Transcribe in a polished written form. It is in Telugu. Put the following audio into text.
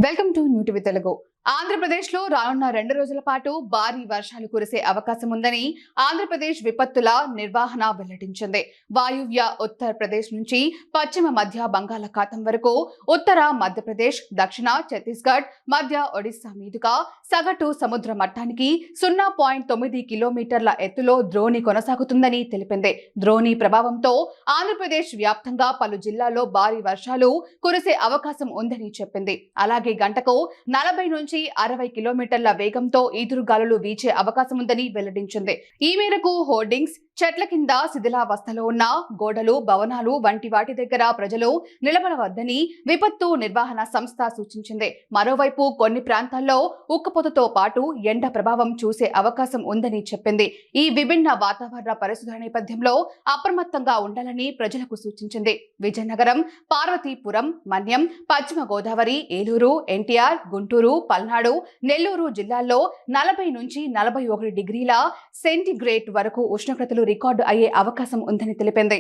Welcome to new TV Telugu. Andhra Pradesh లో రానున్న 2 రోజుల పాటు భారీ వర్షాలు కురిసే అవకాశం ఉందని ఆంధ్రప్రదేశ్ విపత్తుల నిర్వహణ వెల్లడించింది. వాయువ్య ఉత్తరప్రదేశ్ నుంచి పశ్చిమ మధ్య బంగాళాఖాతం వరకు ఉత్తర మధ్యప్రదేశ్, దక్షిణ ఛత్తీస్గఢ్, మధ్య ఒడిశా మీదుగా సగటు సముద్ర మట్టానికి 0.9 కిలోమీటర్ల ఎత్తులో ద్రోణి కొనసాగుతుందని తెలిపింది. ద్రోణి ప్రభావంతో ఆంధ్రప్రదేశ్ వ్యాప్తంగా పలు జిల్లాల్లో భారీ వర్షాలు కురిసే అవకాశం ఉందని చెప్పింది. అలాగే గంటకు 40 నుంచి 60 కిలోమీటర్ల వేగంతో ఈదురుగాలులు వీచే అవకాశం ఉందని వెల్లడించింది. ఈ మేరకు హోర్డింగ్స్, చెట్ల కింద శిథిలావస్థలో ఉన్న గోడలు, భవనాలు వంటి వాటి దగ్గర ప్రజలు నిలబడవద్దని విపత్తు నిర్వహణ సంస్థ సూచించింది. మరోవైపు కొన్ని ప్రాంతాల్లో ఉక్కపోతతో పాటు ఎండ ప్రభావం చూసే అవకాశం ఉందని చెప్పింది. ఈ విభిన్న వాతావరణ పరిస్థితుల నేపథ్యంలో అప్రమత్తంగా ఉండాలని ప్రజలకు సూచించింది. విజయనగరం, పార్వతీపురం, మన్యం, పశ్చిమ గోదావరి, ఏలూరు, ఎన్టీఆర్, గుంటూరు, పల్నాడు, నెల్లూరు జిల్లాల్లో 40 నుంచి 41 డిగ్రీల సెంటీగ్రేడ్ వరకు ఉష్ణోగ్రతలు రికార్డు అయ్యే అవకాశం ఉందని తెలిపింది.